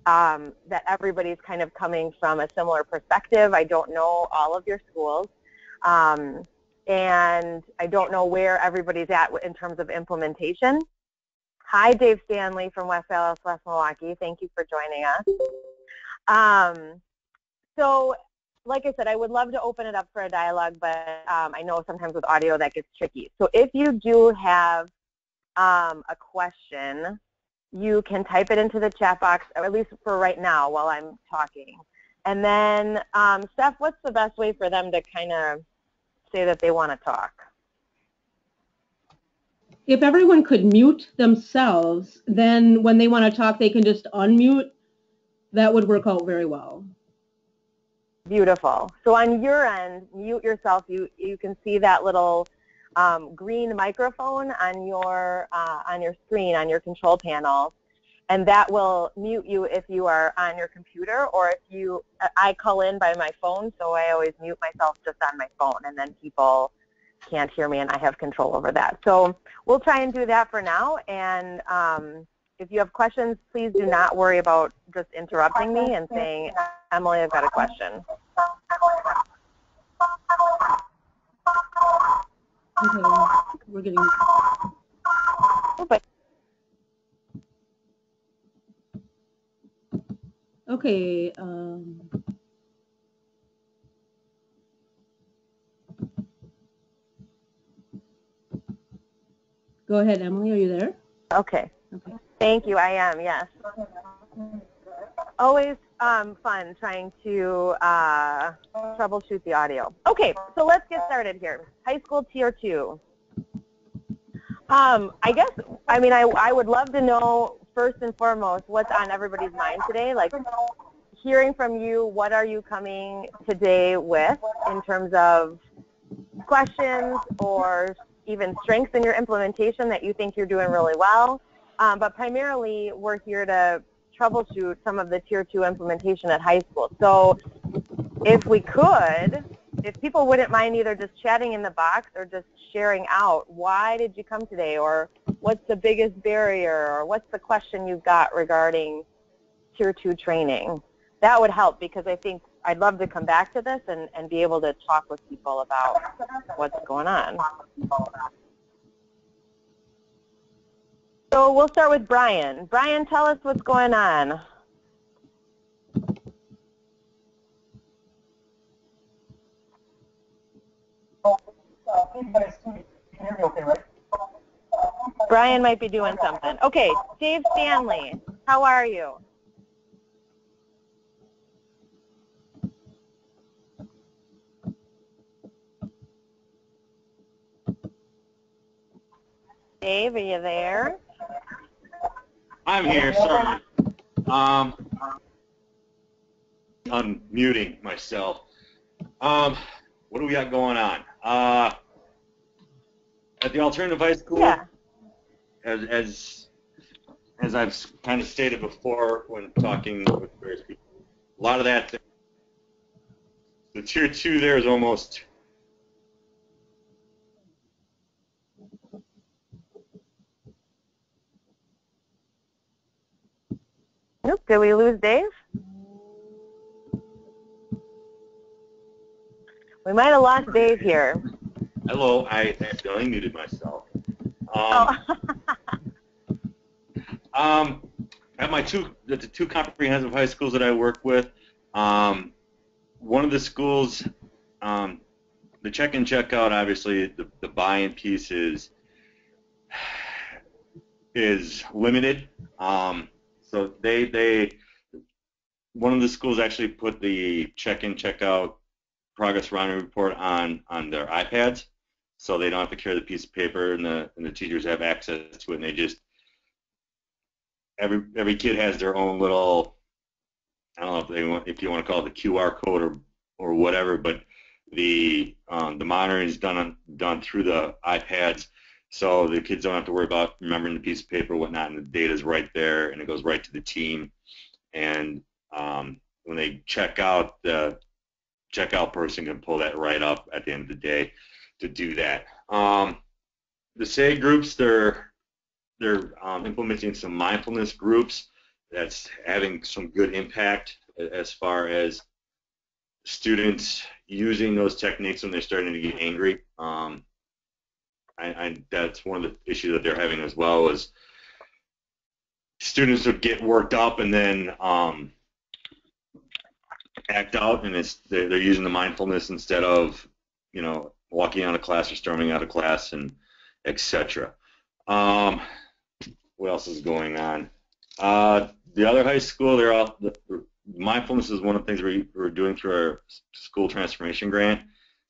that everybody's kind of coming from a similar perspective. I don't know all of your schools, and I don't know where everybody's at in terms of implementation. Hi, Dave Stanley from West Dallas, West Milwaukee. Thank you for joining us. So, like I said, I would love to open it up for a dialogue, but I know sometimes with audio that gets tricky. So if you do have a question, you can type it into the chat box, or at least for right now while I'm talking. And then, Steph, what's the best way for them to kind of say that they want to talk? If everyone could mute themselves, then when they want to talk, they can just unmute. That would work out very well. Beautiful. So on your end, mute yourself. You can see that little green microphone on your screen, on your control panel, and that will mute you if you are on your computer, or if you, I call in by my phone, so I always mute myself just on my phone, and then people can't hear me and I have control over that. So we'll try and do that for now, and if you have questions, please do not worry about just interrupting me and saying, Emily, I've got a question. Okay, we're getting. Okay. Go ahead, Emily. Are you there? Okay. Okay. Thank you. I am. Yes. Always fun trying to troubleshoot the audio. Okay, so let's get started here. High school tier 2. I guess, I mean, I would love to know first and foremost what's on everybody's mind today. Like, hearing from you, what are you coming today with in terms of questions or even strengths in your implementation that you think you're doing really well. But primarily, we're here to troubleshoot some of the tier 2 implementation at high school. So if we could, if people wouldn't mind either just chatting in the box or just sharing out, why did you come today, or what's the biggest barrier, or what's the question you've got regarding tier 2 training, that would help, because I think I'd love to come back to this and be able to talk with people about what's going on. So we'll start with Brian. Brian, tell us what's going on. Brian might be doing something. Okay, Dave Stanley, how are you? Dave, are you there? I'm here, sorry. Unmuting myself. What do we got going on? At the alternative high school, yeah. as I've kind of stated before when talking with various people, a lot of that, the tier 2 there is almost Nope, did we lose Dave? We might have lost Dave here. Hello, I accidentally muted myself. At my the two comprehensive high schools that I work with, one of the schools, the check-in, check-out, obviously the buy-in piece is limited. So one of the schools actually put the check-in, check-out progress running report on their iPads, so they don't have to carry the piece of paper, and the teachers have access to it, and they just, every kid has their own little, I don't know if you want to call it the QR code or whatever, but the monitoring is done through the iPads, so the kids don't have to worry about remembering the piece of paper or whatnot, and the data is right there, and it goes right to the team. And when they check out, the checkout person can pull that right up at the end of the day to do that. The SAG groups, they're implementing some mindfulness groups that's having some good impact as far as students using those techniques when they're starting to get angry. That's one of the issues that they're having as well, is students would get worked up and then act out, and they're using the mindfulness instead of, you know, walking out of class or storming out of class, and etc. What else is going on? The other high school, mindfulness is one of the things we're doing through our school transformation grant.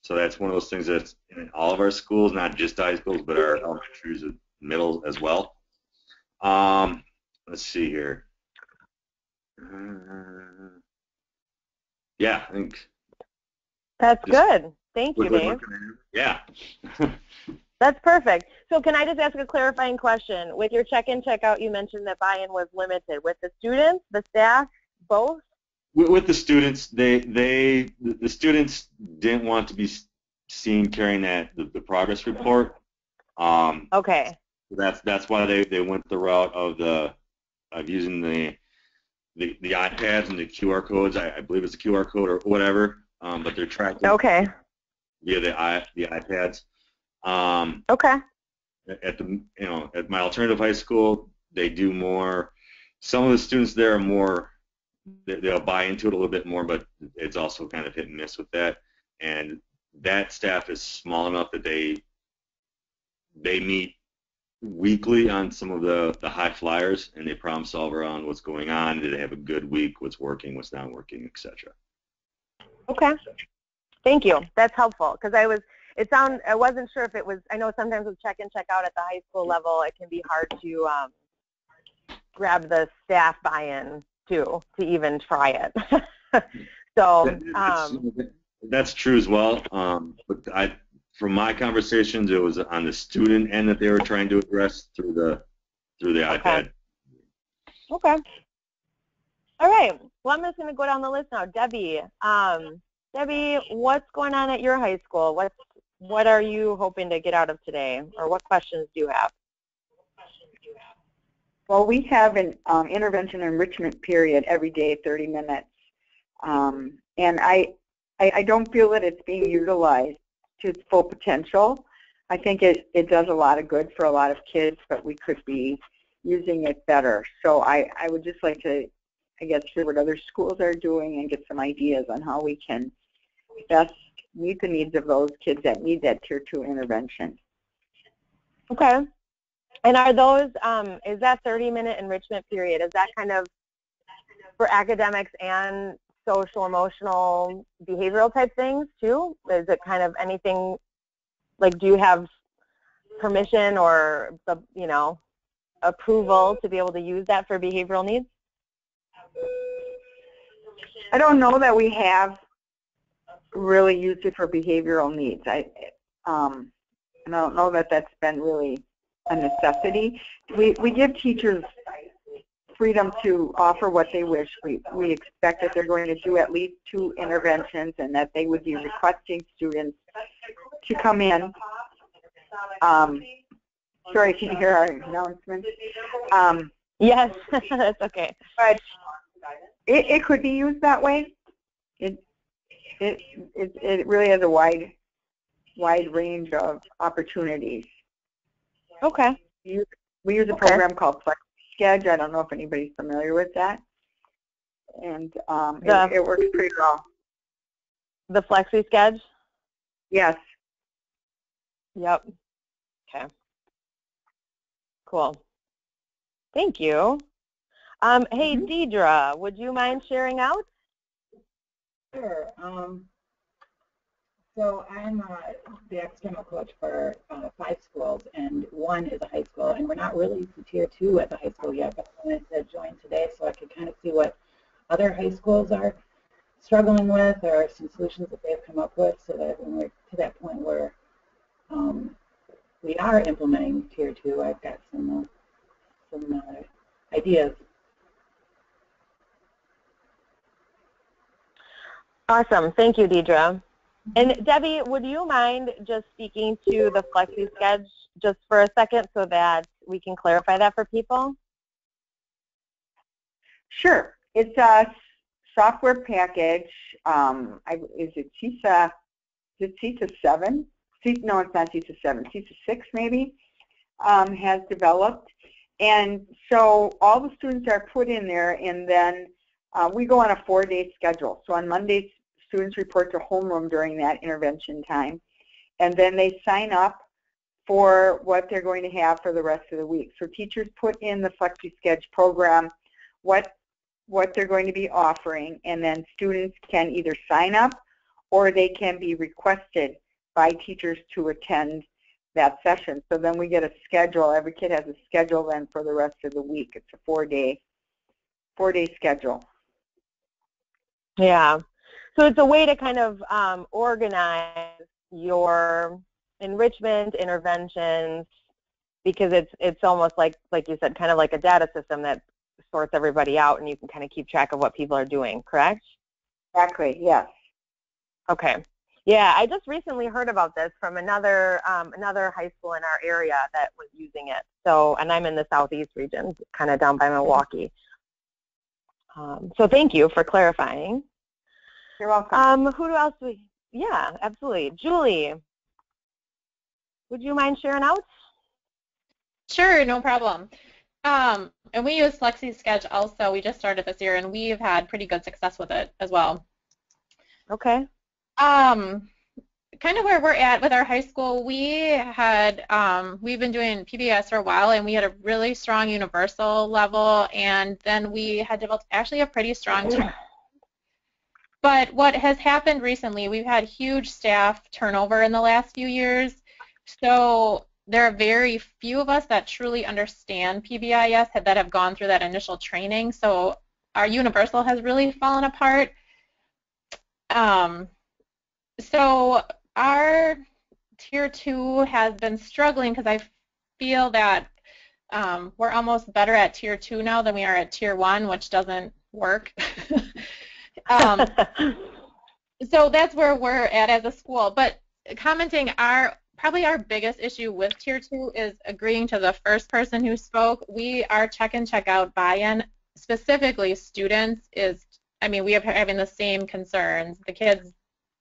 So that's one of those things that's in all of our schools, not just high schools, but our elementaries and middle as well. Let's see here. Yeah, I think. That's good. Thank you, Dave. Yeah. That's perfect. So can I just ask a clarifying question? With your check-in, check-out, you mentioned that buy-in was limited. With the students, the staff, both? With the students, the students didn't want to be seen carrying the progress report. Okay. That's why they went the route of using the iPads and the QR codes. I believe it's a QR code or whatever, but they're tracking via the iPads. Okay. At my alternative high school, they do more. Some of the students there are more. They'll buy into it a little bit more, but it's also kind of hit and miss with that. And that staff is small enough that they meet weekly on some of the high flyers, and they problem solve around what's going on. Do they have a good week? What's working? What's not working? Etc. Okay. Thank you. That's helpful, because I wasn't sure if it was. I know sometimes with check-in, check-out at the high school level, it can be hard to grab the staff buy-in to even try it. So that's true as well. But from my conversations, it was on the student end that they were trying to address through the iPad. Okay. All right. Well, I'm just going to go down the list now. Debbie. Debbie, what's going on at your high school? What are you hoping to get out of today, or what questions do you have? Well, we have an intervention enrichment period every day, 30 minutes, and I don't feel that it's being utilized to its full potential. I think it does a lot of good for a lot of kids, but we could be using it better. So I would just like to, I guess, hear what other schools are doing and get some ideas on how we can best meet the needs of those kids that need that Tier 2 intervention. Okay. And are those, is that 30-minute enrichment period, is that kind of for academics and social, emotional, behavioral type things too? Is it kind of anything, like, do you have permission or, approval to be able to use that for behavioral needs? I don't know that we have really used it for behavioral needs. I don't know that that's been really a necessity. We give teachers freedom to offer what they wish. We expect that they're going to do at least 2 interventions and that they would be requesting students to come in. Sorry, can you hear our announcement? Yes, that's okay. But it could be used that way. It really has a wide range of opportunities. Okay. We use a program called FlexiSchedule. I don't know if anybody's familiar with that. And it works pretty well. The FlexiSchedule? Yes. Yep. Okay. Cool. Thank you. Hey, Deidre, would you mind sharing out? Sure. So I'm the external coach for 5 schools, and 1 is a high school, and we're not really to Tier 2 at the high school yet, but I wanted to join today so I could kind of see what other high schools are struggling with, or some solutions that they've come up with, so that when we're to that point where we are implementing Tier 2, I've got some ideas. Awesome. Thank you, Deidre. And Debbie, would you mind just speaking to the FlexiSchedule just for a second so that we can clarify that for people? Sure. It's a software package. Is it CISA? Is it CISA 7? No, it's not CISA 7. CISA 6 maybe has developed. And so all the students are put in there, and then we go on a 4-day schedule. So on Mondays, students report to homeroom during that intervention time, and then they sign up for what they're going to have for the rest of the week. So teachers put in the FlexiSketch program what they're going to be offering, and then students can either sign up or they can be requested by teachers to attend that session. So then we get a schedule. Every kid has a schedule then for the rest of the week. It's a 4-day schedule. Yeah. So it's a way to kind of organize your enrichment interventions, because it's almost like you said, kind of like a data system that sorts everybody out, and you can kind of keep track of what people are doing, correct? Exactly, yes. Okay. Yeah, I just recently heard about this from another high school in our area that was using it. So, and I'm in the southeast region, kind of down by Milwaukee. So thank you for clarifying. You're welcome. Who else? Yeah, absolutely. Julie, would you mind sharing out? Sure, no problem. And we use FlexiSketch also. We just started this year, and we've had pretty good success with it as well. Okay. Kind of where we're at with our high school, we've been doing PBIS for a while, and we had a really strong universal level, and then we had developed actually a pretty strong team. But what has happened recently, we've had huge staff turnover in the last few years, so there are very few of us that truly understand PBIS that have gone through that initial training, so our universal has really fallen apart. So our Tier 2 has been struggling because I feel that we're almost better at Tier 2 now than we are at Tier 1, which doesn't work. So that's where we're at as a school. But commenting, probably our biggest issue with Tier 2 is agreeing to the first person who spoke. Our check-in, check-out buy-in, specifically students, we are having the same concerns. The kids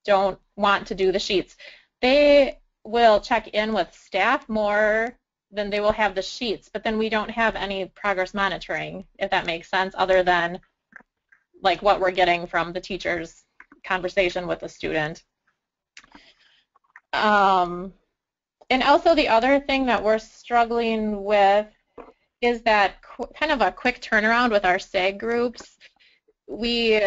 don't want to do the sheets. They will check in with staff more than they will have the sheets, but then we don't have any progress monitoring, if that makes sense, other than like what we're getting from the teacher's conversation with the student. And also the other thing that we're struggling with is that kind of a quick turnaround with our SAG groups. We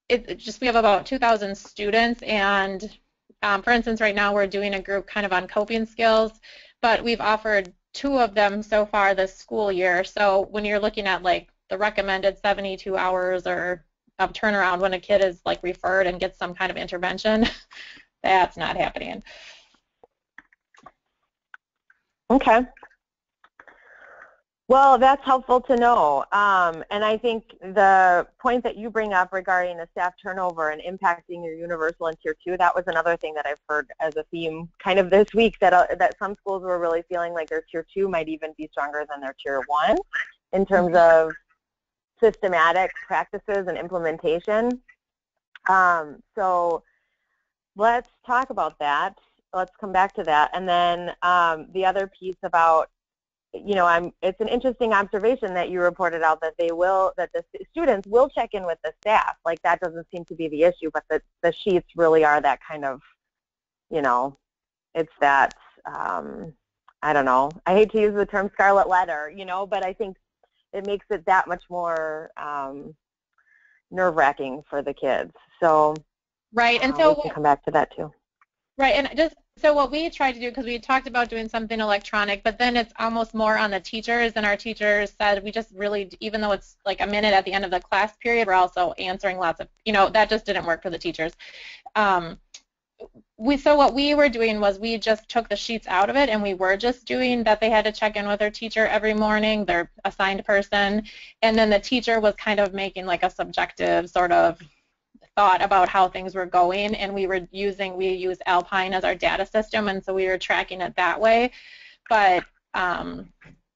have about 2,000 students, and for instance, right now we're doing a group kind of on coping skills, but we've offered 2 of them so far this school year. So when you're looking at like the recommended 72 hours or of turnaround when a kid is like referred and gets some kind of intervention, that's not happening. Okay. Well, that's helpful to know. And I think the point that you bring up regarding the staff turnover and impacting your universal and Tier 2, that was another thing that I've heard as a theme kind of this week, that some schools were really feeling like their Tier 2 might even be stronger than their Tier 1 in terms of systematic practices and implementation. So let's talk about that. Let's come back to that. And then the other piece about, it's an interesting observation that you reported out that the students will check in with the staff. Like that doesn't seem to be the issue, but the sheets really are that kind of, it's that, I don't know, I hate to use the term scarlet letter, but I think it makes it that much more nerve-wracking for the kids. So right, and so we can come back to that too. Right, and so what we tried to do, because we talked about doing something electronic, but then it's almost more on the teachers, and our teachers said we just really, even though it's like a minute at the end of the class period, we're also answering lots of, that just didn't work for the teachers. So what we were doing was we just took the sheets out of it, and we were just doing that they had to check in with their teacher every morning, their assigned person, and then the teacher was kind of making like a subjective sort of thought about how things were going, and we use Alpine as our data system, and so we were tracking it that way. But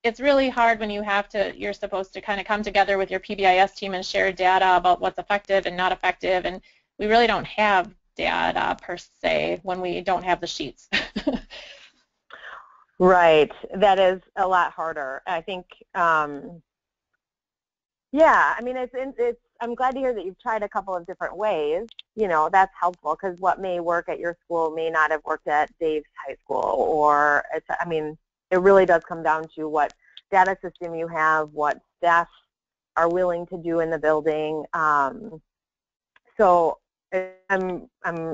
it's really hard when you're supposed to kind of come together with your PBIS team and share data about what's effective and not effective, and we really don't have data per se when we don't have the sheets. Right, that is a lot harder. I think, yeah, I mean, I'm glad to hear that you've tried a couple of different ways. You know, that's helpful because what may work at your school may not have worked at Dave's high school, or I mean, it really does come down to what data system you have, what staff are willing to do in the building. So I'm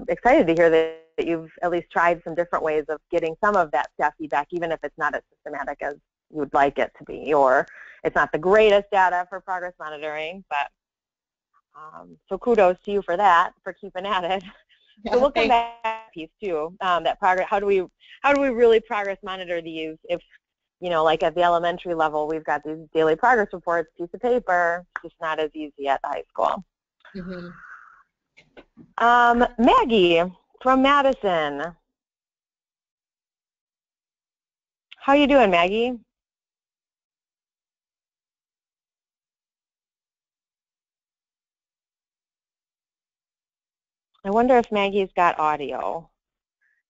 excited to hear that you've at least tried some different ways of getting some of that staff feedback, even if it's not as systematic as you would like it to be, or it's not the greatest data for progress monitoring, but so kudos to you for that, for keeping at it. Yeah, so we'll come back to that piece too, that progress, how do we really progress monitor these if, you know, like at the elementary level, we've got these daily progress reports, piece of paper, it's just not as easy at the high school. Mm-hmm. Maggie from Madison. How you doing, Maggie? I wonder if Maggie's got audio.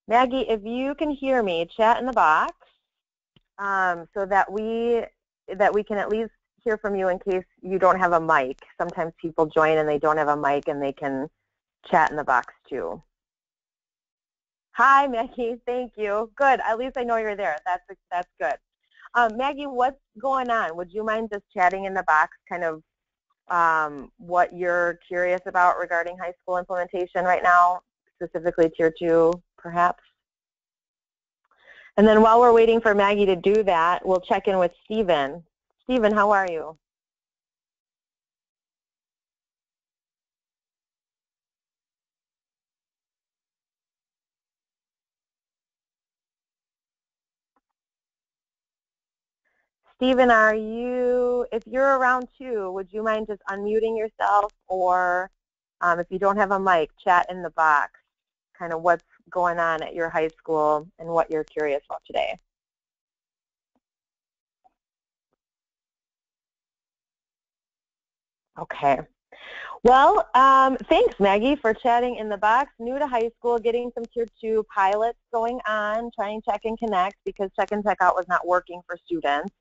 Maggie, if you can hear me, chat in the box so that we can at least hear from you in case you don't have a mic. Sometimes people join and they don't have a mic and they can chat in the box too. Hi, Maggie. Thank you. Good. At least I know you're there. That's good. Maggie, what's going on? Would you mind just chatting in the box kind of what you're curious about regarding high school implementation right now, specifically Tier 2, perhaps? And then while we're waiting for Maggie to do that, we'll check in with Stephen. Stephen, how are you? Stephen, if you're around too, would you mind just unmuting yourself, or if you don't have a mic, chat in the box, kind of what's going on at your high school and what you're curious about today. Okay. Well, thanks, Maggie, for chatting in the box. New to high school, getting some Tier 2 pilots going on, trying Check and Connect because Check and Check Out was not working for students.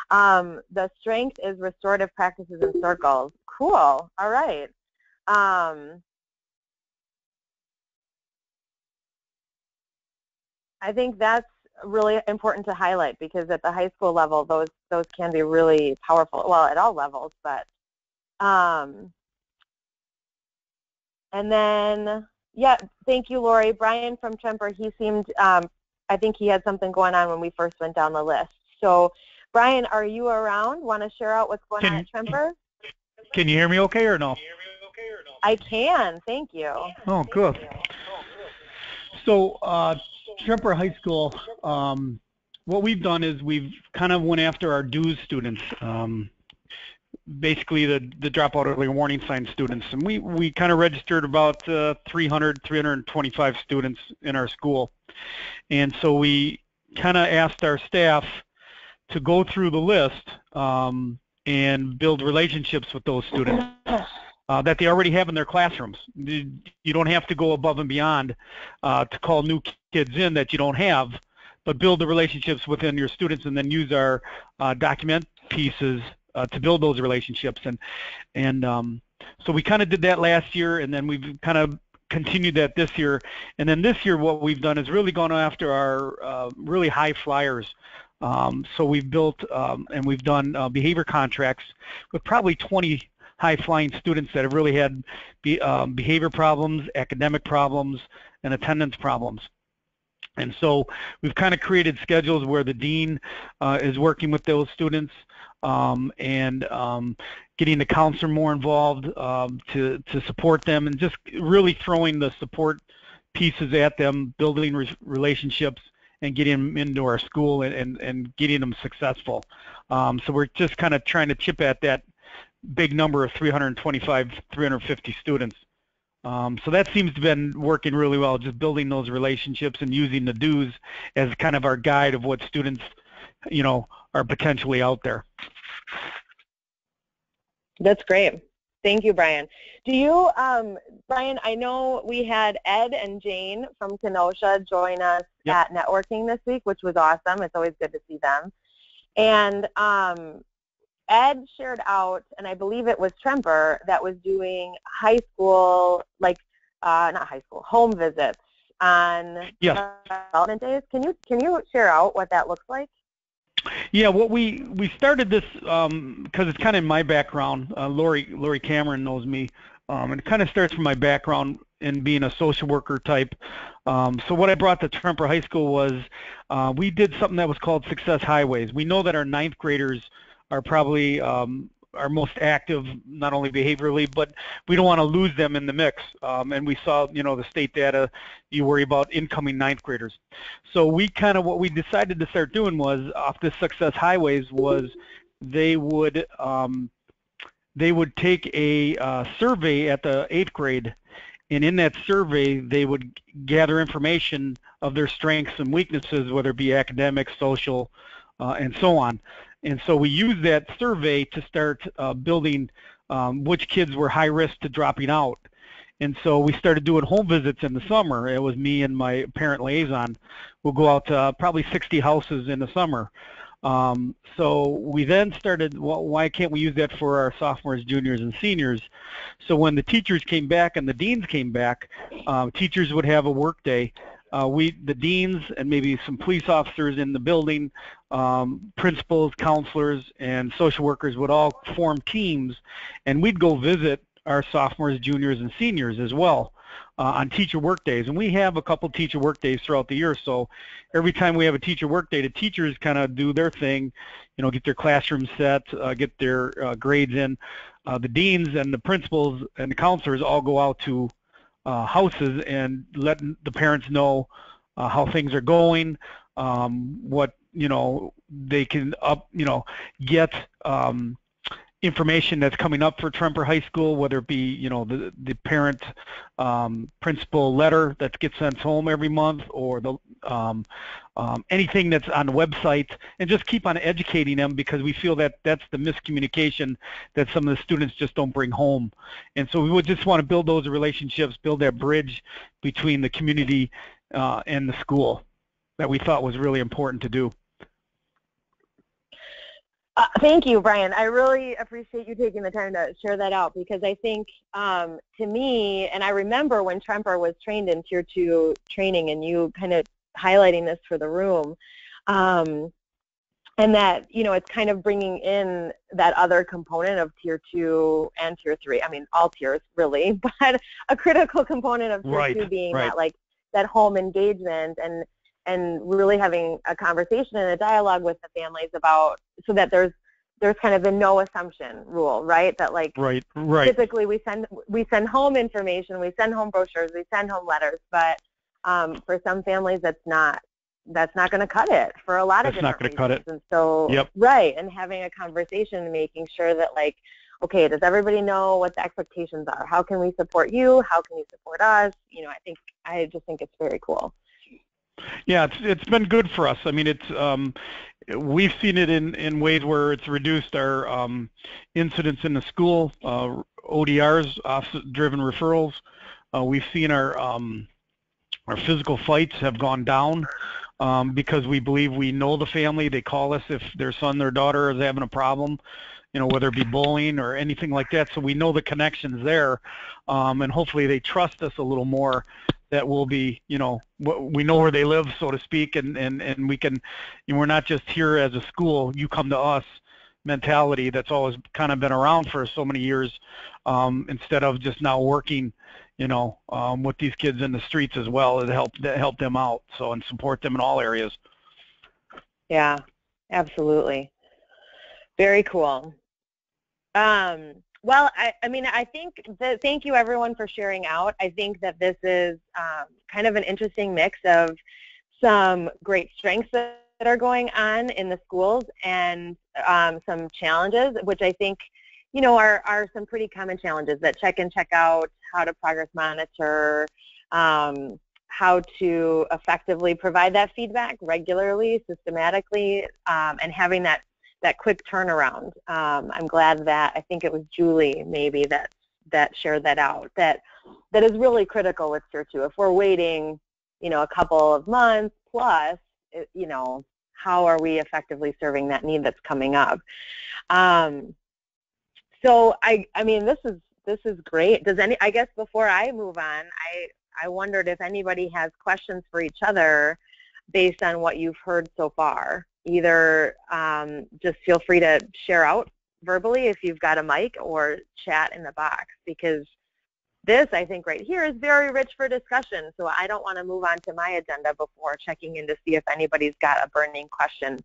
The strength is restorative practices in circles. Cool. All right. I think that's really important to highlight because at the high school level, those can be really powerful. Well, at all levels, but and then yeah, thank you, Lori. Brian from Tremper, he seemed I think he had something going on when we first went down the list. So Brian, are you around? Want to share out what's going on at Tremper? Can you hear me okay or no? I can, thank you. Oh, good. So Tremper High School, what we've done is we've kind of went after our dues students, basically the dropout early warning sign students, and we kind of registered about 325 students in our school, and so we kind of asked our staff to go through the list and build relationships with those students that they already have in their classrooms. You don't have to go above and beyond to call new kids in that you don't have, but build the relationships within your students and then use our document pieces to build those relationships. And so we kind of did that last year, and then we've kind of continued that this year. And then this year what we've done is really gone after our really high flyers. So we've built and we've done behavior contracts with probably 20 high-flying students that have really had behavior problems, academic problems, and attendance problems. And so we've kind of created schedules where the dean is working with those students and getting the counselor more involved to support them, and just really throwing the support pieces at them, building relationships, and getting them into our school and getting them successful. So we're just kind of trying to chip at that big number of 325, 350 students. So that seems to have been working really well, just building those relationships and using the dues as kind of our guide of what students are potentially out there. That's great. Thank you, Brian. Do you, Brian, I know we had Ed and Jane from Kenosha join us at networking this week, which was awesome. It's always good to see them. And Ed shared out, and I believe it was Tremper that was doing high school, not high school, home visits on development days. Can you share out what that looks like? Yeah, what we started this because it's kind of in my background. Lori Cameron knows me, and it kind of starts from my background in being a social worker type. So what I brought to Tremper High School was we did something that was called Success Highways. We know that our 9th graders are probably our most active, not only behaviorally, but we don't want to lose them in the mix. And we saw, the state data, you worry about incoming 9th graders. So what we decided to start doing was, off the Success Highways, was they would take a survey at the 8th grade, and in that survey, they would gather information of their strengths and weaknesses, whether it be academic, social, and so on. And so we used that survey to start building which kids were high risk to dropping out. And so we started doing home visits in the summer. It was me and my parent liaison. We'll go out to probably 60 houses in the summer. So we then started, well, why can't we use that for our sophomores, juniors, and seniors? So when the teachers came back and the deans came back, teachers would have a work day. The deans and maybe some police officers in the building, principals, counselors, and social workers would all form teams, and we'd go visit our sophomores, juniors, and seniors as well on teacher work days. And we have a couple teacher work days throughout the year, so every time we have a teacher work day, the teachers kind of do their thing, get their classroom set, get their grades in. The deans and the principals and the counselors all go out to houses and let the parents know how things are going, what they can get information that's coming up for Tremper High School, whether it be the parent principal letter that gets sent home every month, or the anything that's on the website, and just keep on educating them, because we feel that that's the miscommunication that some of the students just don't bring home. And so we would just want to build those relationships, build that bridge between the community and the school, that we thought was really important to do. Thank you, Brian. I really appreciate you taking the time to share that out, because I think to me, and I remember when Tremper was trained in Tier 2 training, and you kind of highlighting this for the room, and that, it's kind of bringing in that other component of Tier 2 and Tier 3. I mean, all tiers really, but a critical component of Tier 2 being that home engagement, and really having a conversation and a dialogue with the families about, so that there's kind of a no assumption rule, right? That typically we send home information, we send home brochures, we send home letters, but for some families that's not going to cut it for a lot of different reasons. That's not going to cut it. And so, and having a conversation and making sure that okay, does everybody know what the expectations are? How can we support you? How can you support us? I just think it's very cool. Yeah, it's been good for us. I mean, we've seen it in ways where it's reduced our incidents in the school, ODRs, officer-driven referrals. We've seen our physical fights have gone down because we believe we know the family. They call us if their son, their daughter is having a problem, whether it be bullying or anything like that. So we know the connection's there, and hopefully they trust us a little more. That will be, we know where they live, so to speak, and we can, we're not just here as a school, you come to us mentality that's always kind of been around for so many years, instead of just now working, with these kids in the streets as well, to help them out, and support them in all areas. Yeah, absolutely. Very cool. Well, I think that, thank you everyone for sharing out. I think that this is kind of an interesting mix of some great strengths that are going on in the schools, and some challenges, which I think, are some pretty common challenges, that check in, check out, how to progress monitor, how to effectively provide that feedback regularly, systematically, and having that quick turnaround. I'm glad that, I think it was Julie maybe that shared that out, that is really critical with Tier 2. If we're waiting, a couple of months plus, how are we effectively serving that need that's coming up? So I mean, this is great. I guess before I move on, I wondered if anybody has questions for each other based on what you've heard so far. Either just feel free to share out verbally if you've got a mic, or chat in the box, because this, I think, right here is very rich for discussion. So I don't want to move on to my agenda before checking in to see if anybody's got a burning question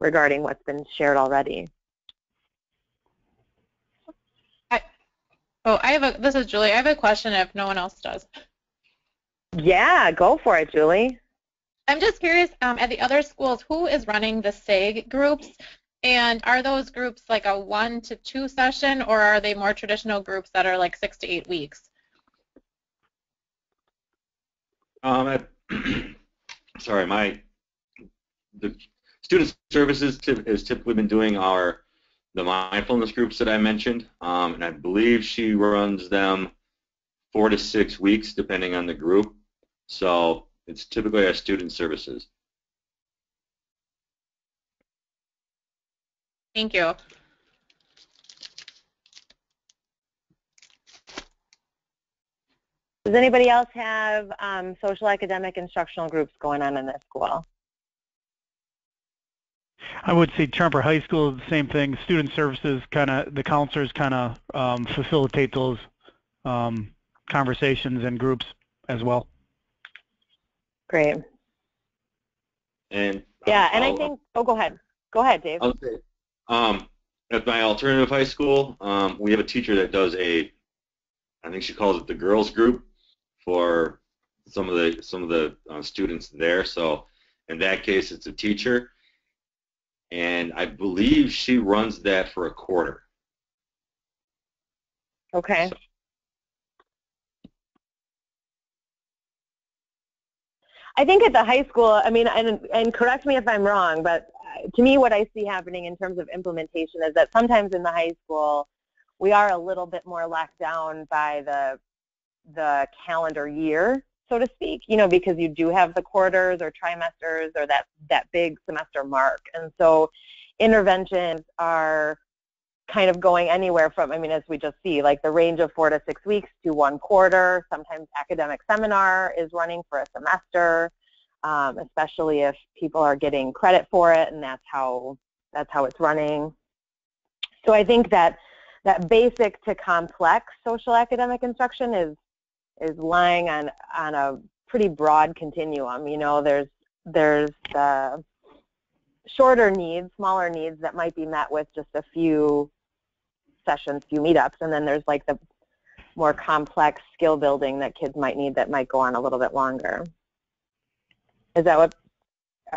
regarding what's been shared already. This is Julie. I have a question if no one else does. Yeah, go for it, Julie. I'm just curious, at the other schools, who is running the SAG groups? And are those groups like a 1 to 2 session, or are they more traditional groups that are like 6 to 8 weeks? Sorry, the student services has typically been doing the mindfulness groups that I mentioned, and I believe she runs them 4 to 6 weeks depending on the group. So it's typically our student services. Thank you. Does anybody else have social academic instructional groups going on in their school? I would say Tremper High School is the same thing. Student services the counselors facilitate those conversations and groups as well. Great. And yeah, and I think, go ahead. Go ahead, Dave. I'll say, at my alternative high school, we have a teacher that does I think she calls it the girls group for some of the students there. So in that case, it's a teacher, and I believe she runs that for a quarter. Okay. So. I think at the high school, I mean, and correct me if I'm wrong, but to me what I see happening in terms of implementation is that sometimes in the high school we are a little bit more locked down by the calendar year, so to speak, because you do have the quarters or trimesters or that big semester mark. And so interventions are kind of going anywhere from, I mean, as we just see, like the range of 4 to 6 weeks to 1 quarter. Sometimes academic seminar is running for a semester, especially if people are getting credit for it, and that's how it's running. So I think that basic to complex social academic instruction is lying on a pretty broad continuum. There's the shorter needs, smaller needs that might be met with just a few sessions, few meetups, and then there's like the more complex skill building that kids might need that might go on a little bit longer. Is that what,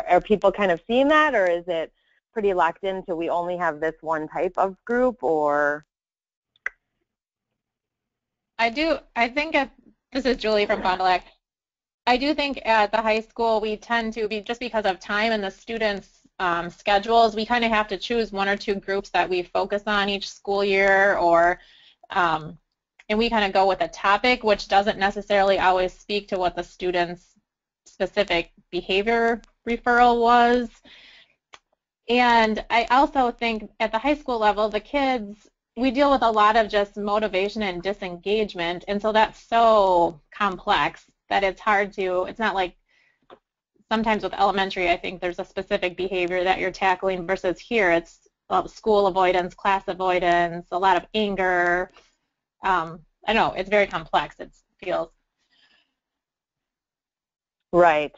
are people kind of seeing that, or is it pretty locked into we only have this one type of group, or? This is Julie from Fond du Lac. I do think at the high school we tend to be, just because of time and the students' schedules, we kind of have to choose 1 or 2 groups that we focus on each school year, and we kind of go with a topic, which doesn't necessarily always speak to what the student's specific behavior referral was. And I also think at the high school level, the kids, we deal with a lot of just motivation and disengagement, and so that's so complex that it's not like sometimes with elementary, I think there's a specific behavior that you're tackling, versus here it's school avoidance, class avoidance, a lot of anger. I know, it's very complex, it feels. Right.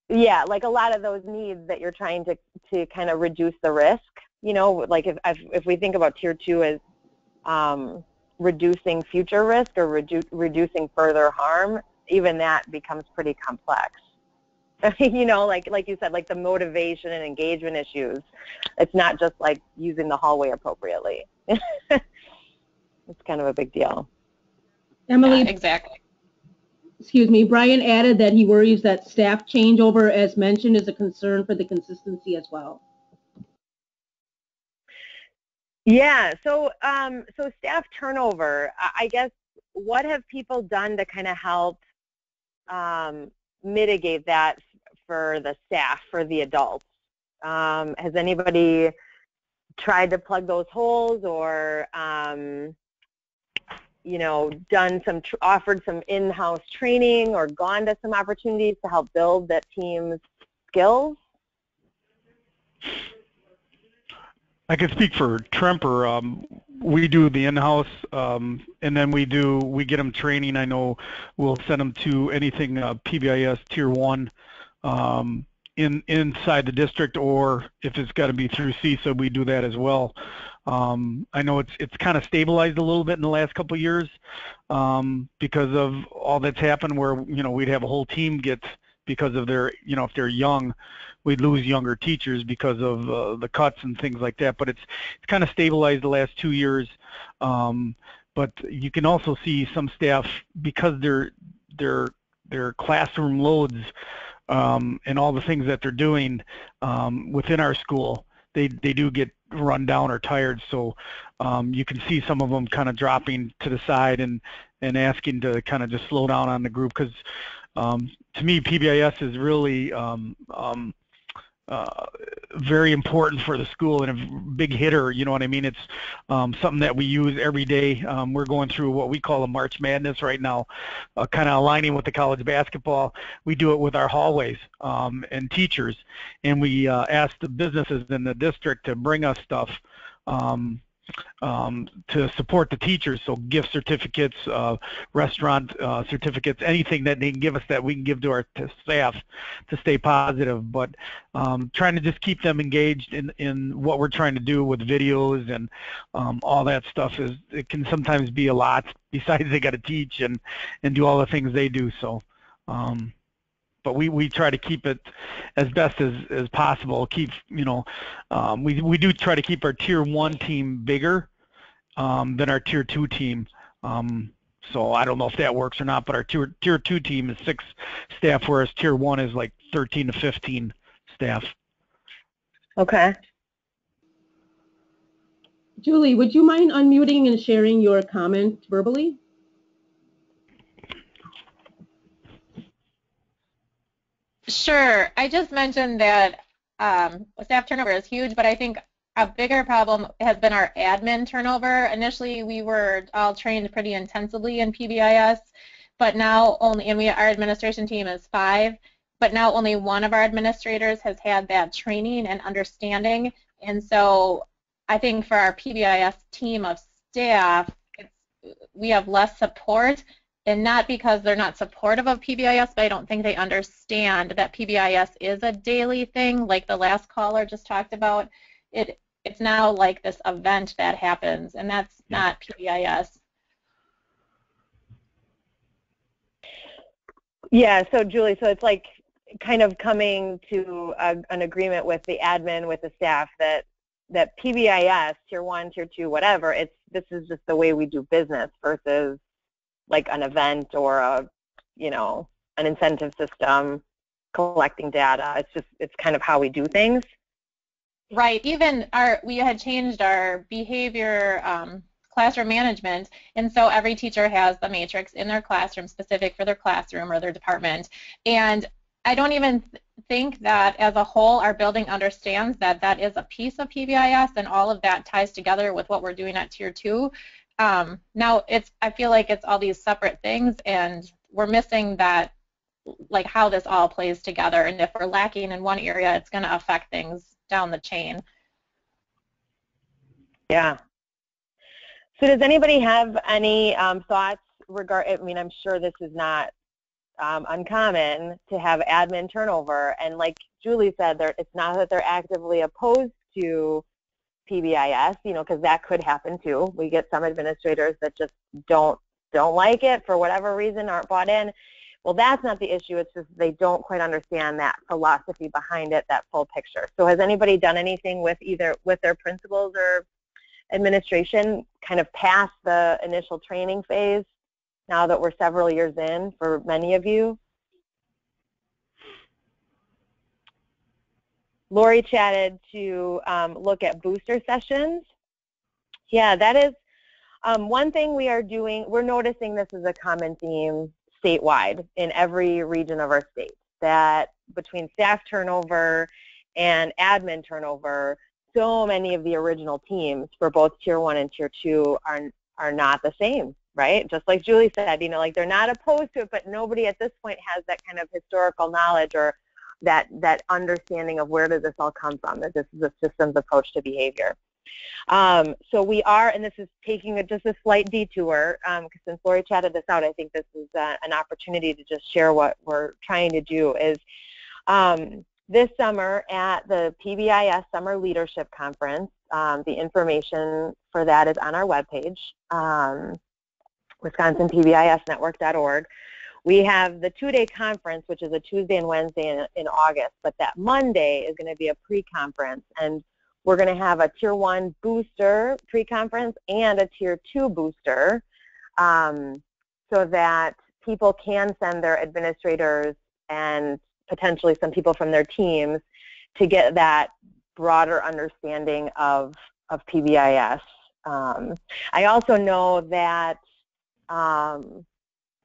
Yeah, like a lot of those needs that you're trying to kind of reduce the risk, like if we think about Tier 2 as reducing future risk or reducing further harm, even that becomes pretty complex. Like you said, like the motivation and engagement issues, it's not just like using the hallway appropriately. It's kind of a big deal. Emilie, yeah, exactly. excuse me, Brian added that he worries that staff changeover, as mentioned, is a concern for the consistency as well. Yeah, so so staff turnover, I guess, what have people done to kind of help mitigate that for the staff, for the adults? Has anybody tried to plug those holes, or you know, done some, offered some in-house training, or gone to some opportunities to help build that team's skills? I can speak for Tremper. We do the in-house, and then we get them training. I know we'll send them to anything PBIS Tier 1 inside the district, or if it's got to be through CISA, we do that as well. I know it's kind of stabilized a little bit in the last couple of years because of all that's happened, where, you know, we'd have a whole team get, because of their, you know, if they're young, we'd lose younger teachers because of the cuts and things like that. But it's kind of stabilized the last 2 years. But you can also see some staff, because their classroom loads and all the things that they're doing within our school, they do get run down or tired. So you can see some of them kind of dropping to the side and asking to kind of just slow down on the group, because to me, PBIS is really very important for the school and a big hitter, you know what I mean? It's something that we use every day. We're going through what we call a March Madness right now, kind of aligning with the college basketball. We do it with our hallways and teachers, and we ask the businesses in the district to bring us stuff to support the teachers, so gift certificates, restaurant certificates, anything that they can give us that we can give to our staff to stay positive. But trying to just keep them engaged in what we're trying to do with videos and all that stuff, it can sometimes be a lot, besides they got to teach and do all the things they do. So but we try to keep it as best as possible. Keep, you know, we do try to keep our Tier 1 team bigger than our Tier 2 team. So I don't know if that works or not, but our Tier 2 team is 6 staff, whereas Tier 1 is like 13 to 15 staff. Okay. Julie, would you mind unmuting and sharing your comment verbally? Sure. I just mentioned that staff turnover is huge, but I think a bigger problem has been our admin turnover. Initially, we were all trained pretty intensively in PBIS, but now only, and our administration team is 5, but now only one of our administrators has had that training and understanding. And so I think for our PBIS team of staff, we have less support. And not because they're not supportive of PBIS, but I don't think they understand that PBIS is a daily thing, like the last caller just talked about. It's now like this event that happens, and that's not PBIS. Yeah, so Julie, so it's like kind of coming to an agreement with the admin, with the staff, that PBIS, Tier 1, Tier 2, whatever, this is just the way we do business versus like an event or a, you know, an incentive system, collecting data. It's kind of how we do things. Right. Even we had changed our behavior classroom management, and so every teacher has the matrix in their classroom specific for their classroom or their department. And I don't even think that as a whole our building understands that that is a piece of PBIS, and all of that ties together with what we're doing at Tier 2. Now I feel like it's all these separate things, and we're missing that, like how this all plays together, and if we're lacking in one area, it's going to affect things down the chain. Yeah. So does anybody have any thoughts I mean, I'm sure this is not uncommon to have admin turnover, and like Julie said, it's not that they're actively opposed to PBIS, you know, because that could happen too. We get some administrators that just don't like it for whatever reason, aren't bought in. Well, that's not the issue. It's just they don't quite understand that philosophy behind it, that full picture. So has anybody done anything with their principals or administration kind of past the initial training phase now that we're several years in for many of you? Lori chatted to look at booster sessions. Yeah, that is one thing we are doing. We're noticing this is a common theme statewide in every region of our state, that between staff turnover and admin turnover, so many of the original teams for both Tier 1 and Tier 2 are not the same, right? Just like Julie said, you know, like they're not opposed to it, but nobody at this point has that kind of historical knowledge or that understanding of where does this all come from, that this is a systems approach to behavior. So we are, and this is taking just a slight detour, because since Lori chatted this out, I think this is an opportunity to just share what we're trying to do is this summer at the PBIS Summer Leadership Conference, the information for that is on our webpage, wisconsinpbisnetwork.org. We have the two-day conference, which is a Tuesday and Wednesday in August, but that Monday is going to be a pre-conference, and we're going to have a Tier 1 booster pre-conference and a Tier 2 booster so that people can send their administrators and potentially some people from their teams to get that broader understanding of PBIS. I also know that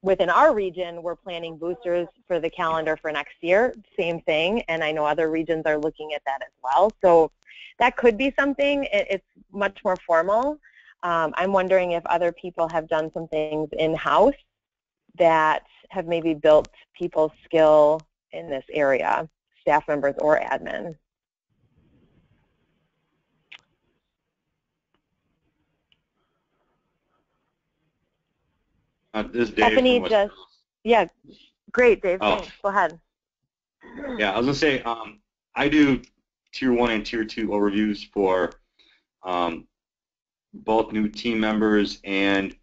within our region, we're planning boosters for the calendar for next year, same thing, and I know other regions are looking at that as well. So that could be something. It's much more formal. I'm wondering if other people have done some things in-house that have maybe built people's skill in this area, staff members or admin. This is Dave. Stephanie just, yeah, great, Dave. Oh. Thanks. Go ahead. Yeah, I was going to say, I do Tier 1 and Tier 2 overviews for both new team members and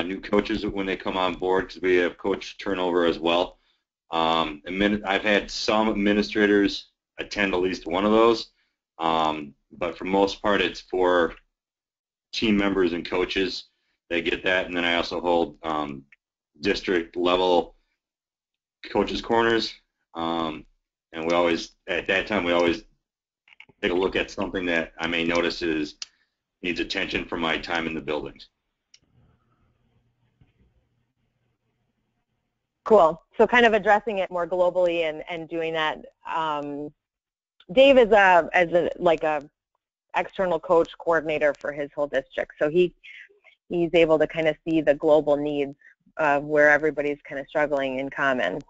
new coaches when they come on board, because we have coach turnover as well. I've had some administrators attend at least one of those, but for most part it's for team members and coaches. They get that, and then I also hold district level coaches corners, and we always, at that time, we always take a look at something that I may notice needs attention from my time in the buildings. Cool. So kind of addressing it more globally and doing that. Dave is like a external coach coordinator for his whole district, so he's able to kind of see the global needs of where everybody's kind of struggling in common.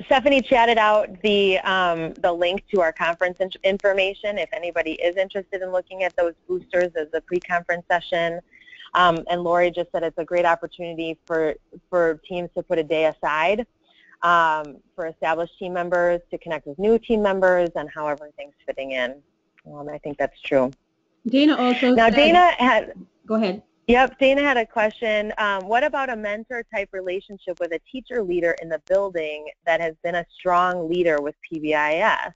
Stephanie chatted out the link to our conference information if anybody is interested in looking at those boosters as a pre-conference session. And Lori just said it's a great opportunity for teams to put a day aside for established team members to connect with new team members and how everything's fitting in. I think that's true. Dana also now said, Dana had, go ahead. Yep, Dana had a question. What about a mentor-type relationship with a teacher leader in the building that has been a strong leader with PBIS?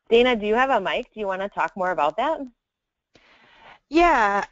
Dana, do you have a mic? Do you want to talk more about that? Yeah,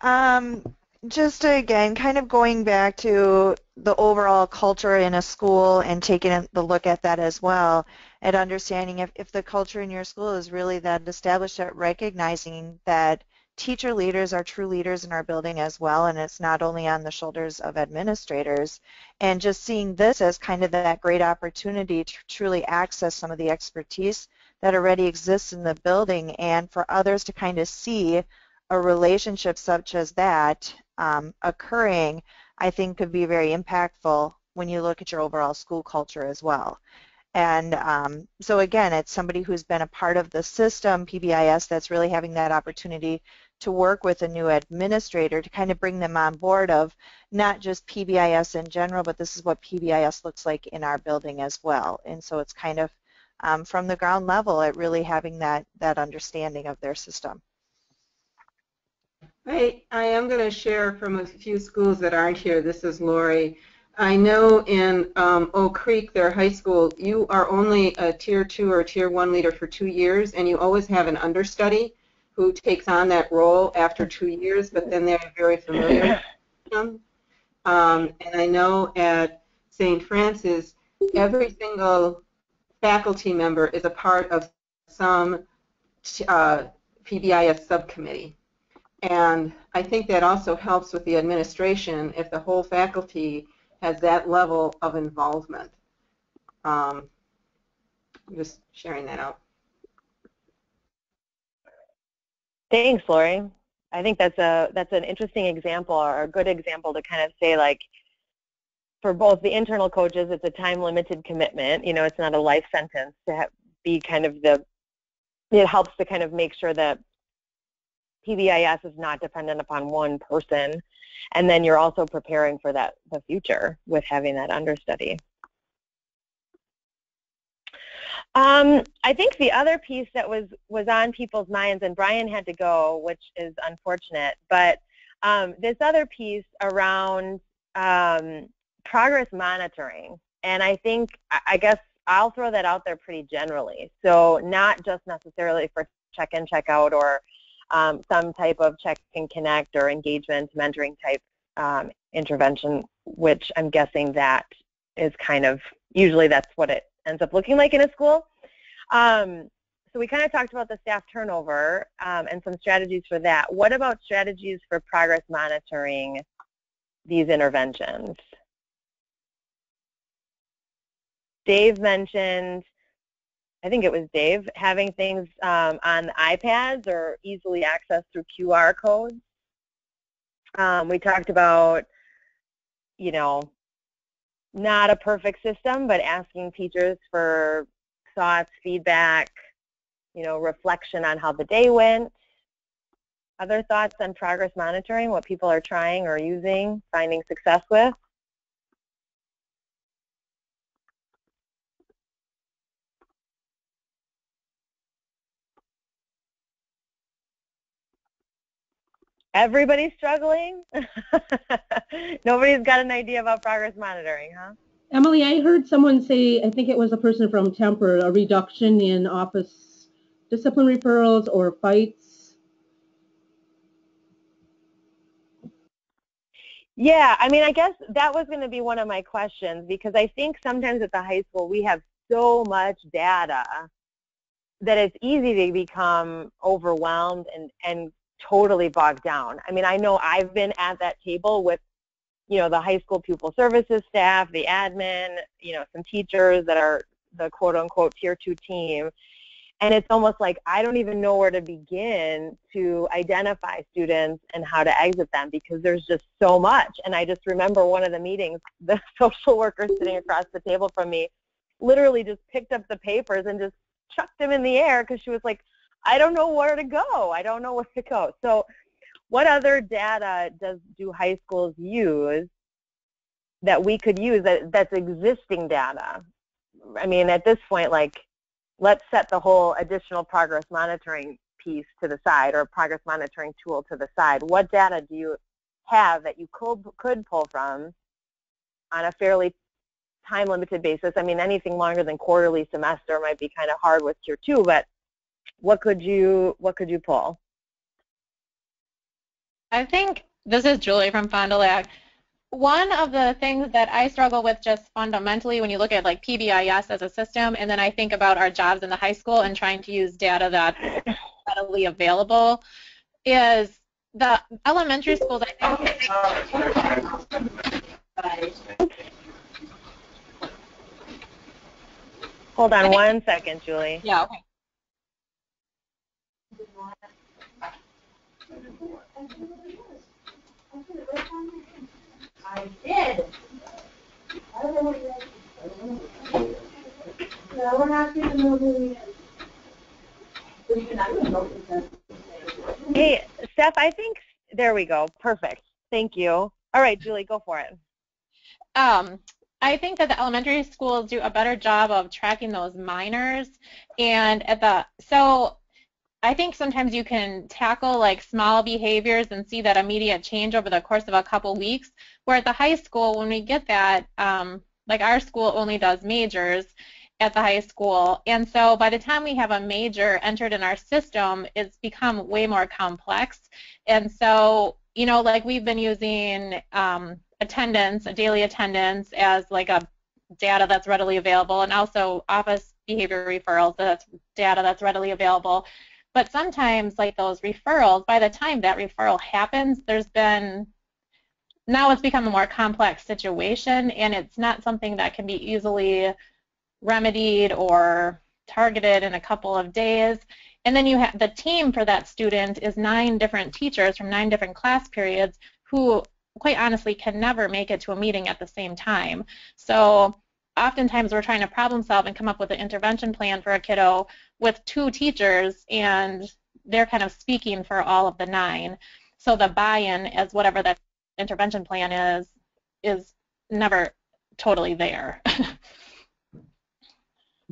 just again, kind of going back to the overall culture in a school and taking the look at that as well, and understanding if the culture in your school is really that established at recognizing that teacher leaders are true leaders in our building as well, and it's not only on the shoulders of administrators, and just seeing this as kind of that great opportunity to truly access some of the expertise that already exists in the building, and for others to kind of see a relationship such as that occurring, I think could be very impactful when you look at your overall school culture as well. And so again, it's somebody who's been a part of the system, PBIS, that's really having that opportunity to work with a new administrator to kind of bring them on board of not just PBIS in general, but this is what PBIS looks like in our building as well. And so it's kind of from the ground level at really having that understanding of their system. I am going to share from a few schools that aren't here. This is Lori. I know in Oak Creek, their high school, you are only a Tier 2 or Tier 1 leader for 2 years, and you always have an understudy who takes on that role after 2 years, but then they're very familiar with them. And I know at St. Francis, every single faculty member is a part of some PBIS subcommittee. And I think that also helps with the administration if the whole faculty has that level of involvement. I'm just sharing that out. Thanks, Lori. I think that's an interesting example, or a good example to kind of say, like, for both the internal coaches, it's a time-limited commitment. You know, it's not a life sentence to be kind of it helps to kind of make sure that PBIS is not dependent upon one person, and then you're also preparing for the future with having that understudy. I think the other piece that was on people's minds, and Brian had to go, which is unfortunate, but this other piece around progress monitoring, and I think, I guess I'll throw that out there pretty generally. So not just necessarily for check-in, check-out, or some type of check and connect or engagement mentoring type intervention, which I'm guessing that is kind of, usually that's what it ends up looking like in a school. So we kind of talked about the staff turnover and some strategies for that. What about strategies for progress monitoring these interventions? Dave mentioned, I think it was Dave, having things on the iPads or easily accessed through QR codes. We talked about, you know, not a perfect system, but asking teachers for thoughts, feedback, you know, reflection on how the day went. Other thoughts on progress monitoring, what people are trying or using, finding success with? Everybody's struggling? Nobody's got an idea about progress monitoring, huh? Emilie, I heard someone say, I think it was a person from Temper, a reduction in office discipline referrals or fights. Yeah, I mean, I guess that was going to be one of my questions, because I think sometimes at the high school we have so much data that it's easy to become overwhelmed and totally bogged down. I mean, I know I've been at that table with, you know, the high school pupil services staff, the admin, you know, some teachers that are the quote-unquote tier 2 team, and it's almost like I don't even know where to begin to identify students and how to exit them, because there's just so much. And I just remember one of the meetings, the social worker sitting across the table from me literally just picked up the papers and just chucked them in the air, because she was like, I don't know where to go. I don't know where to go. So what other data do high schools use that we could use that's existing data? I mean, at this point, like, let's set the whole additional progress monitoring piece to the side, or progress monitoring tool to the side. What data do you have that you could pull from on a fairly time-limited basis? I mean, anything longer than quarterly semester might be kind of hard with tier 2, but what could you pull? I think, this is Julie from Fond du Lac. One of the things that I struggle with just fundamentally when you look at like PBIS as a system, and then I think about our jobs in the high school and trying to use data that's readily available, is the elementary schools, I think. Hold on one second, Julie. Yeah, okay. I did. No, we're not going to know who he is. Hey, Steph, I think, there we go. Perfect. Thank you. All right, Julie, go for it. I think that the elementary schools do a better job of tracking those minors, and so I think sometimes you can tackle like small behaviors and see that immediate change over the course of a couple weeks, where at the high school, when we get that, like our school only does majors, at the high school. And so by the time we have a major entered in our system, it's become way more complex. And so, you know, like we've been using attendance, a daily attendance as like a data that's readily available, and also office behavior referrals, that's data that's readily available. But sometimes like those referrals, by the time that referral happens, now it's become a more complex situation, and it's not something that can be easily remedied or targeted in a couple of days. And then you have the team for that student is 9 different teachers from 9 different class periods who quite honestly can never make it to a meeting at the same time. So oftentimes we're trying to problem solve and come up with an intervention plan for a kiddo with 2 teachers, and they're kind of speaking for all of the 9. So the buy-in as whatever that intervention plan is never totally there.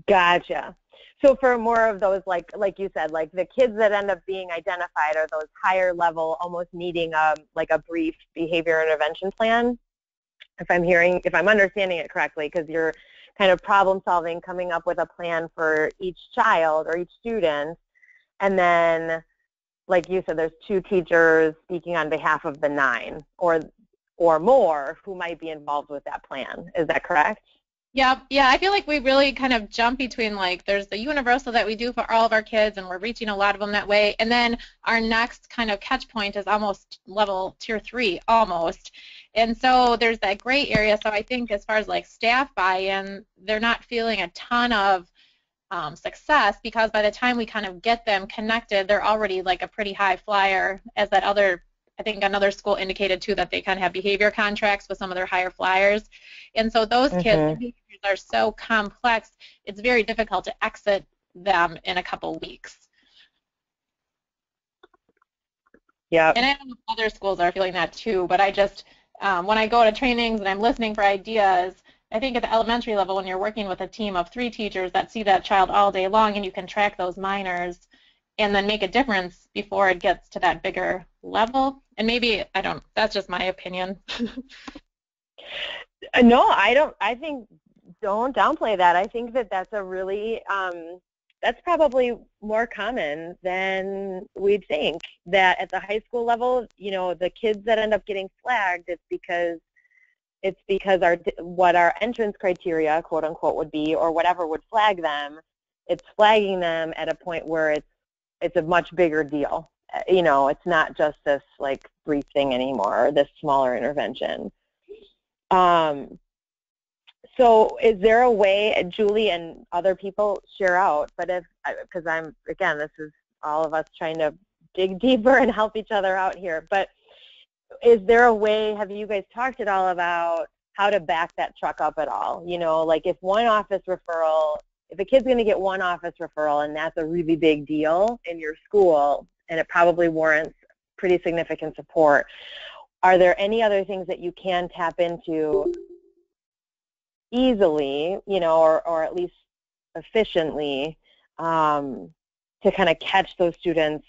Gotcha. So for more of those, like you said, like the kids that end up being identified are those higher level, almost needing like a brief behavior intervention plan, if I'm understanding it correctly, because you're kind of problem solving, coming up with a plan for each child or each student, and then, like you said, there's 2 teachers speaking on behalf of the 9 or more who might be involved with that plan. Is that correct? Yeah, I feel like we really kind of jump between, like, there's the universal that we do for all of our kids, and we're reaching a lot of them that way, and then our next kind of catch point is almost level tier 3, almost. And so there's that gray area. So I think as far as like staff buy-in, they're not feeling a ton of success, because by the time we kind of get them connected, they're already like a pretty high flyer, as that other, I think another school indicated too, that they kind of have behavior contracts with some of their higher flyers. And so those kids are so complex, it's very difficult to exit them in a couple weeks. Yeah. And I don't know if other schools are feeling that too, but I just, when I go to trainings and I'm listening for ideas, I think at the elementary level, when you're working with a team of 3 teachers that see that child all day long, and you can track those minors and then make a difference before it gets to that bigger level. And maybe, that's just my opinion. No, I think, don't downplay that. I think that that's a really, that's probably more common than we'd think, that at the high school level, you know, the kids that end up getting flagged, it's because what our entrance criteria, quote unquote, would be, or whatever would flag them, it's flagging them at a point where it's a much bigger deal. You know, it's not just this like brief thing anymore, or this smaller intervention. So is there a way, Julie and other people share out, but because again, this is all of us trying to dig deeper and help each other out here, but is there a way, have you guys talked at all about how to back that truck up at all? You know, like if a kid's going to get one office referral, and that's a really big deal in your school, and it probably warrants pretty significant support, are there any other things that you can tap into easily, you know, or at least efficiently, to kind of catch those students?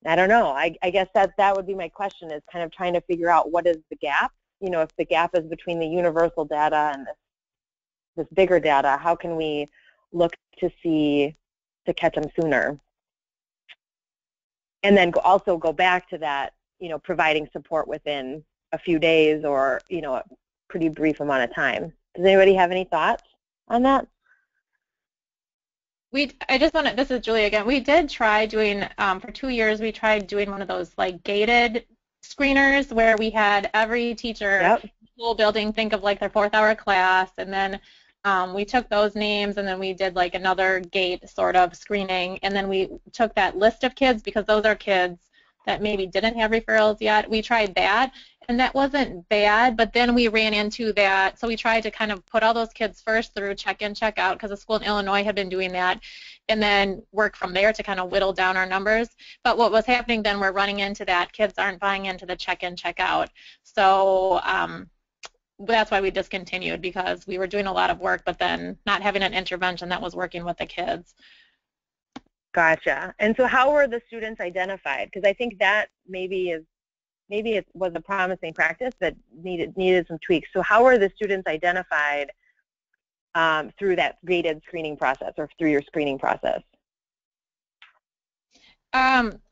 I don't know. I guess that would be my question, is kind of trying to figure out what is the gap. You know, if the gap is between the universal data and this bigger data, how can we look to catch them sooner? And then also go back to that, you know, providing support within a few days, or, you know, a pretty brief amount of time. Does anybody have any thoughts on that? This is Julie again. We did try doing, for 2 years, we tried doing one of those like gated screeners where we had every teacher in the school building think of like their 4th hour class, and then we took those names, and then we did like another gate sort of screening, and then we took that list of kids, because those are kids that maybe didn't have referrals yet. We tried that, and that wasn't bad, but then we ran into that, so we tried to kind of put all those kids first through check-in, check-out, because the school in Illinois had been doing that, and then work from there to kind of whittle down our numbers. But what was happening then, we're running into that kids aren't buying into the check-in, check-out. So that's why we discontinued, because we were doing a lot of work, but then not having an intervention that was working with the kids. Gotcha. And so how were the students identified? Because I think that maybe it was a promising practice that needed some tweaks. So how were the students identified through that gated screening process or through your screening process?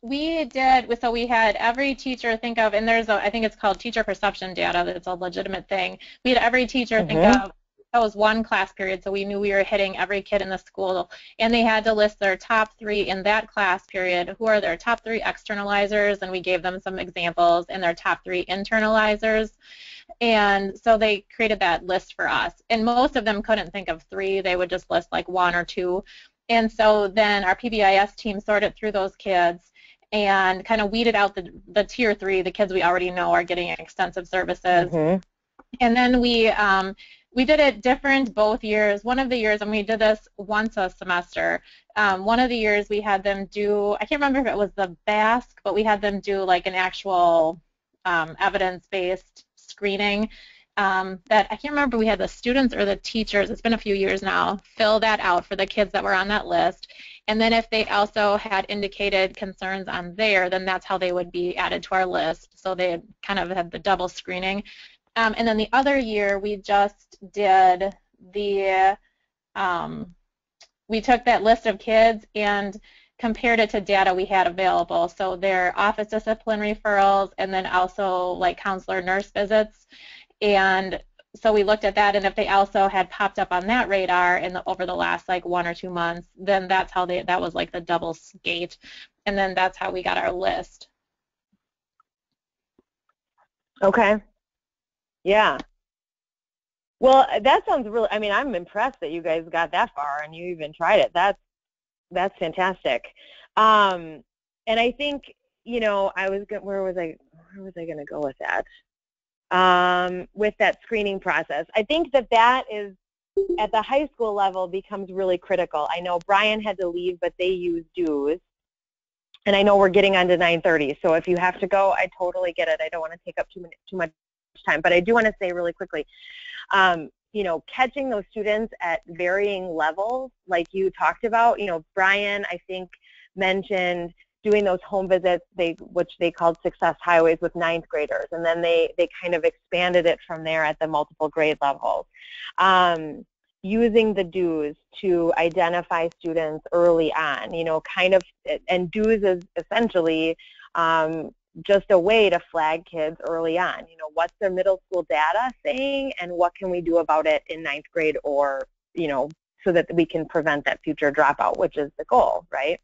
We did, so we had every teacher think of, and there's I think it's called teacher perception data, that's a legitimate thing. We had every teacher think of, that was one class period, so we knew we were hitting every kid in the school, and they had to list their top 3 in that class period, who are their top 3 externalizers, and we gave them some examples, and their top 3 internalizers. And so they created that list for us, and most of them couldn't think of 3, they would just list like 1 or 2. And so then our PBIS team sorted through those kids and kind of weeded out the tier 3, the kids we already know are getting extensive services. And then we did it different both years. One of the years, and we did this once a semester, one of the years we had them do, I can't remember if it was the BASC, but we had them do like an actual evidence-based screening. That I can't remember, we had the students or the teachers, it's been a few years now, fill that out for the kids that were on that list. And then if they also had indicated concerns on there, then that's how they would be added to our list. So they kind of had the double screening. And then the other year we just did the, we took that list of kids and compared it to data we had available. So their office discipline referrals and then also like counselor nurse visits. And so we looked at that, and if they also had popped up on that radar over the last like 1 or 2 months, then that's how that was like the double skate, and then that's how we got our list. Okay. Yeah. Well, that sounds really, I mean, I'm impressed that you guys got that far and you even tried it. That's fantastic. And I think, you know, where was I going to go with that? With that screening process. I think that is, at the high school level, becomes really critical. I know Brian had to leave, but they use dues. And I know we're getting on to 9:30, so if you have to go, I totally get it. I don't want to take up too much time, but I do want to say really quickly, you know, catching those students at varying levels, like you talked about, you know, Brian, I think, mentioned doing those home visits, which they called Success Highways with 9th graders, and then they kind of expanded it from there at the multiple grade levels. Using the dues to identify students early on, you know, kind of, and dues is essentially just a way to flag kids early on. You know, what's their middle school data saying, and what can we do about it in 9th grade, or, you know, so that we can prevent that future dropout, which is the goal, right?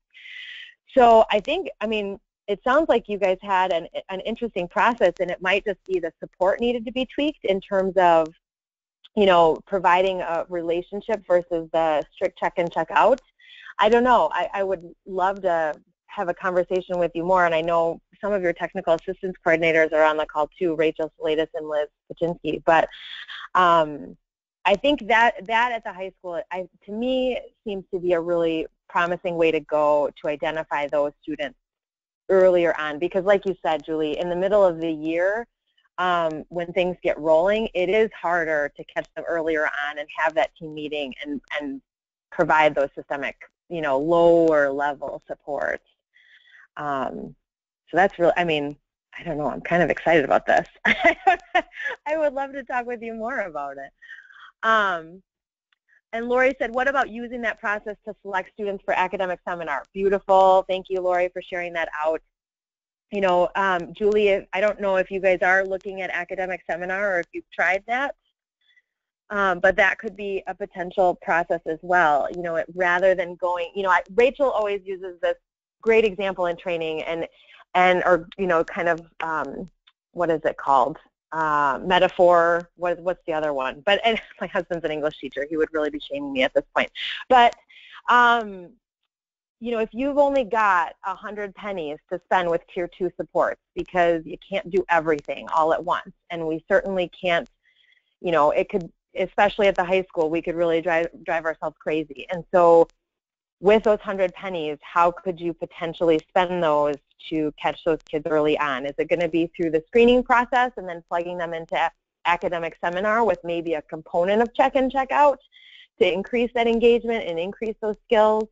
So I think, I mean, it sounds like you guys had an interesting process, and it might just be the support needed to be tweaked in terms of, you know, providing a relationship versus the strict check in, check out. I don't know. I would love to have a conversation with you more, and I know some of your technical assistance coordinators are on the call too, Rachel Salatis and Liz Paczynski. But I think that at the high school, to me, seems to be a really promising way to go to identify those students earlier on, because like you said, Julie, in the middle of the year, when things get rolling, it is harder to catch them earlier on and have that team meeting and provide those systemic, you know, lower level supports. So that's really, I mean, I don't know, I'm kind of excited about this. I would love to talk with you more about it. And Lori said, what about using that process to select students for academic seminar? Beautiful. Thank you, Lori, for sharing that out. You know, Julie, I don't know if you guys are looking at academic seminar or if you've tried that, but that could be a potential process as well. You know, rather than going, you know, Rachel always uses this great example in training or, you know, kind of, what is it called? Metaphor, what's the other one? But my husband's an English teacher. He would really be shaming me at this point. But, you know, if you've only got 100 pennies to spend with Tier 2 supports, because you can't do everything all at once, and we certainly can't, you know, it could, especially at the high school, we could really drive ourselves crazy. And so with those 100 pennies, how could you potentially spend those to catch those kids early on? Is it going to be through the screening process and then plugging them into academic seminar with maybe a component of check in, check out to increase that engagement and increase those skills?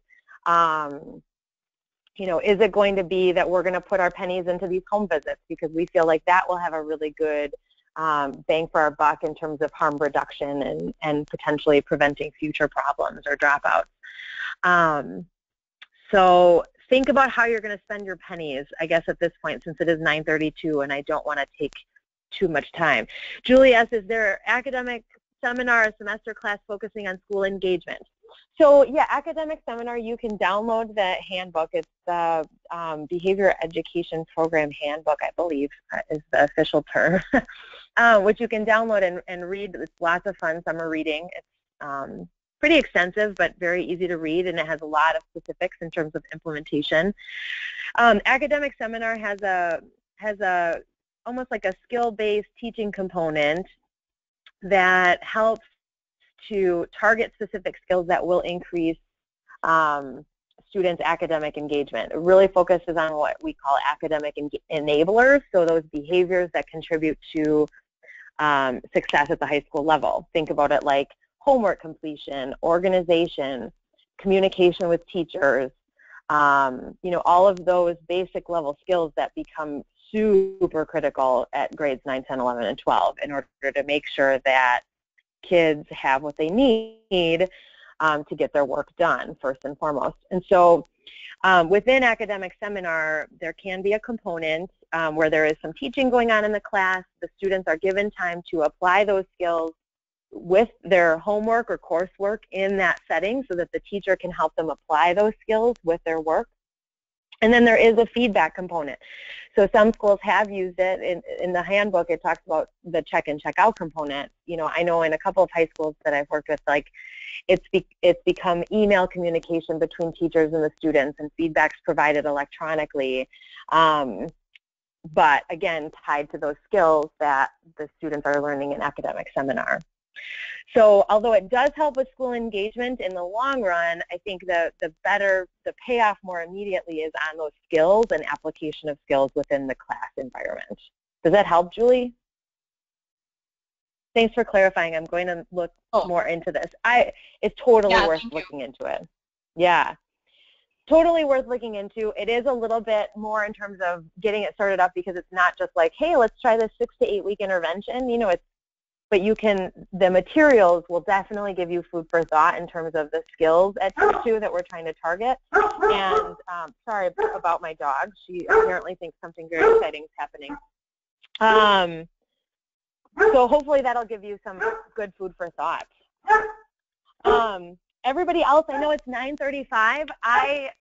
You know, is it going to be that we're going to put our pennies into these home visits because we feel like that will have a really good bang for our buck in terms of harm reduction and potentially preventing future problems or dropouts. So think about how you're going to spend your pennies, I guess, at this point, since it is 9:32 and I don't want to take too much time. Julie asks, is there academic seminar or semester class focusing on school engagement? So yeah, academic seminar, you can download the handbook. It's the Behavior Education Program Handbook, I believe is the official term, which you can download and read. It's lots of fun summer reading. It's pretty extensive, but very easy to read, and it has a lot of specifics in terms of implementation. Academic seminar has a almost like a skill-based teaching component that helps to target specific skills that will increase students' academic engagement. It really focuses on what we call academic enablers, so those behaviors that contribute to success at the high school level. Think about it like homework completion, organization, communication with teachers, you know, all of those basic level skills that become super critical at grades 9, 10, 11, and 12 in order to make sure that kids have what they need to get their work done, first and foremost. And so within academic seminar, there can be a component where there is some teaching going on in the class. The students are given time to apply those skills with their homework or coursework in that setting so that the teacher can help them apply those skills with their work. And then there is a feedback component. So some schools have used it. In the handbook, it talks about the check and check out component. You know, I know in a couple of high schools that I've worked with, like it's become email communication between teachers and the students, and feedback's provided electronically. But again, tied to those skills that the students are learning in academic seminar. So although it does help with school engagement in the long run, I think the payoff more immediately is on those skills and application of skills within the class environment. Does that help, Julie? Thanks for clarifying. I'm going to look more into this. It's totally worth looking into it. Yeah, totally worth looking into. It is a little bit more in terms of getting it started up because it's not just like, hey, let's try this 6 to 8 week intervention. You know, but you can, the materials will definitely give you food for thought in terms of the skills at Tier 2 that we're trying to target. And sorry about my dog. She apparently thinks something very exciting is happening. So hopefully that'll give you some good food for thought. Everybody else, I know it's 9:35.